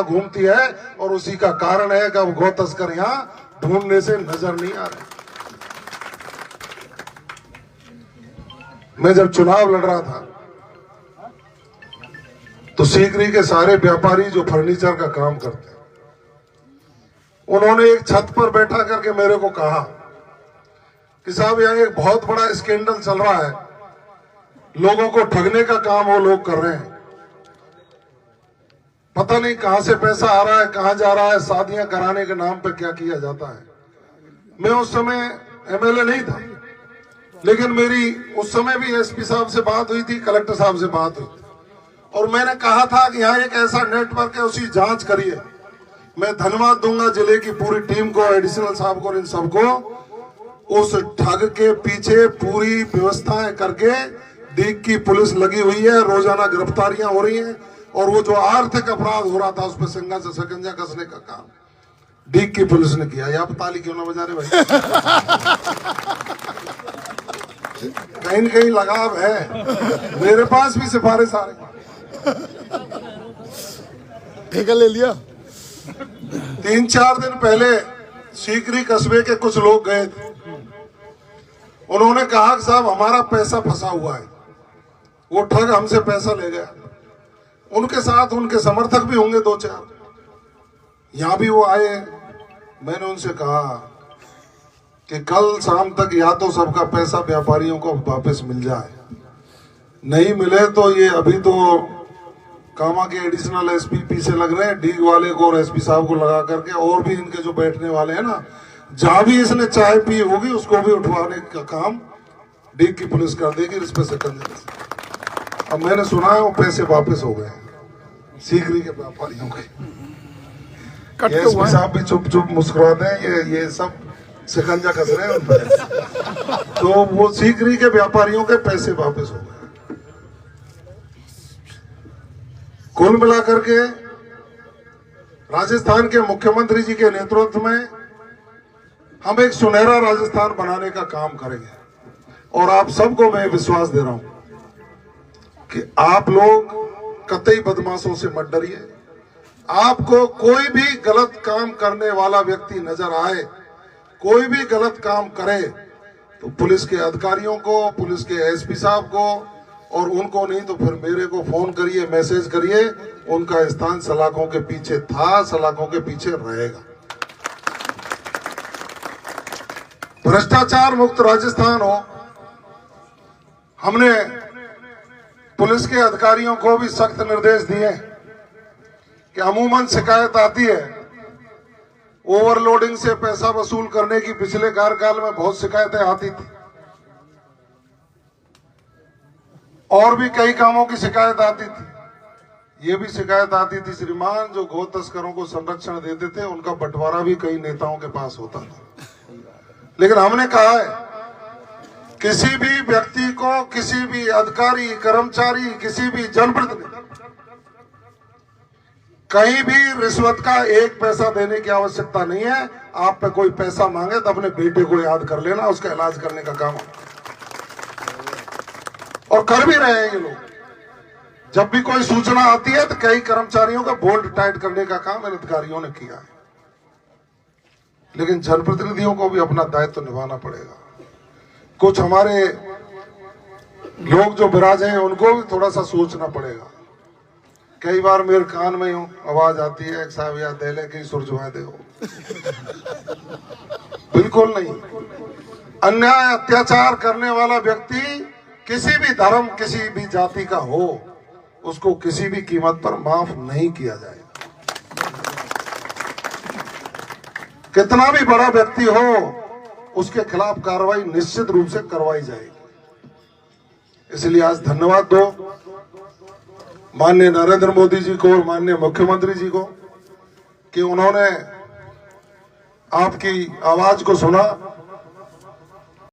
घूमती है और उसी का कारण है कि अब गौ तस्कर यहाँ ढूंढने से नजर नहीं आ रहे। मैं जब चुनाव लड़ रहा था तो सीकरी के सारे व्यापारी जो फर्नीचर का काम करते हैं, उन्होंने एक छत पर बैठा करके मेरे को कहा कि साहब यहाँ एक बहुत बड़ा स्कैंडल चल रहा है, लोगों को ठगने का काम वो लोग कर रहे हैं, पता नहीं कहां से पैसा आ रहा है, कहां जा रहा है, शादियां कराने के नाम पे क्या किया जाता है। मैं उस समय एमएलए नहीं था, लेकिन मेरी उस समय भी एसपी साहब से बात हुई थी, कलेक्टर साहब से बात हुई थी, और मैंने कहा था कि यहाँ एक ऐसा नेटवर्क है, उसकी जांच करिए। मैं धन्यवाद दूंगा जिले की पूरी टीम को, एडिशनल साहब को, इन सबको। उस ठग के पीछे पूरी व्यवस्थाएं करके डीग की पुलिस लगी हुई है, रोजाना गिरफ्तारियां हो रही हैं, और वो जो आर्थिक अपराध हो रहा था उस पर शिकंजा कसने का काम डीग की पुलिस ने किया। आप ताली क्यों ना बजा रहे भाई? कहीं न कहीं लगाव है, मेरे पास भी सिफारिश आ रही। ठेका ले लिया। 3-4 दिन पहले सीकरी कस्बे के कुछ लोग गए थे, उन्होंने कहा कि साहब हमारा पैसा फंसा हुआ है, वो ठग हमसे पैसा ले गया। उनके साथ उनके समर्थक भी होंगे 2-4, यहां भी वो आए। मैंने उनसे कहा कि कल शाम तक या तो सबका पैसा व्यापारियों को वापस मिल जाए, नहीं मिले तो ये अभी तो कामा के एडिशनल एसपी पीछे लग रहे हैं, डीग वाले को और एसपी साहब को लगा करके, और भी इनके जो बैठने वाले हैं ना, जहां भी इसने चाय पी होगी उसको भी उठवाने का काम डीग की पुलिस कर देगी इस पे शिकंजा। अब मैंने सुना है वो पैसे वापस हो गए सीकरी के व्यापारियों के। एसपी साहब भी चुप चुप मुस्कुराते हैं, ये सब शिकंजा कस रहे हैं उन पर। तो वो सीकरी के व्यापारियों के पैसे वापस हो गए। कुल मिलाकर के राजस्थान के मुख्यमंत्री जी के नेतृत्व में हम एक सुनहरा राजस्थान बनाने का काम करेंगे, और आप सबको मैं विश्वास दे रहा हूं कि आप लोग कतई बदमाशों से मत डरिए। आपको कोई भी गलत काम करने वाला व्यक्ति नजर आए, कोई भी गलत काम करे, तो पुलिस के अधिकारियों को, पुलिस के एसपी साहब को, और उनको नहीं तो फिर मेरे को फोन करिए, मैसेज करिए। उनका स्थान सलाखों के पीछे था, सलाखों के पीछे रहेगा। भ्रष्टाचार मुक्त राजस्थान हो। हमने पुलिस के अधिकारियों को भी सख्त निर्देश दिए कि अमूमन शिकायत आती है ओवरलोडिंग से पैसा वसूल करने की। पिछले कार्यकाल में बहुत शिकायतें आती थी, और भी कई कामों की शिकायत आती थी। ये भी शिकायत आती थी श्रीमान, जो गौ तस्करों को संरक्षण देते थे उनका बंटवारा भी कई नेताओं के पास होता था। लेकिन हमने कहा है किसी भी व्यक्ति को, किसी भी अधिकारी, कर्मचारी, किसी भी जनप्रतिनिधि कहीं भी रिश्वत का 1 पैसा देने की आवश्यकता नहीं है। आप पे कोई पैसा मांगे तो अपने बेटे को याद कर लेना, उसका इलाज करने का काम और कर भी रहे हैं ये लोग। जब भी कोई सूचना आती है तो कई कर्मचारियों का बोल्ड टाइट करने का काम इन अधिकारियों ने किया है। लेकिन जनप्रतिनिधियों को भी अपना दायित्व निभाना पड़ेगा। कुछ हमारे लोग जो विराजे हैं उनको भी थोड़ा सा सोचना पड़ेगा। कई बार मेरे कान में आवाज आती है, साहब यार दहले की सुरजुआ दे। बिल्कुल नहीं। अन्याय अत्याचार करने वाला व्यक्ति किसी भी धर्म, किसी भी जाति का हो, उसको किसी भी कीमत पर माफ नहीं किया जाएगा। कितना भी बड़ा व्यक्ति हो, उसके खिलाफ कार्रवाई निश्चित रूप से करवाई जाएगी। इसलिए आज धन्यवाद दो माननीय नरेंद्र मोदी जी को और माननीय मुख्यमंत्री जी को कि उन्होंने आपकी आवाज को सुना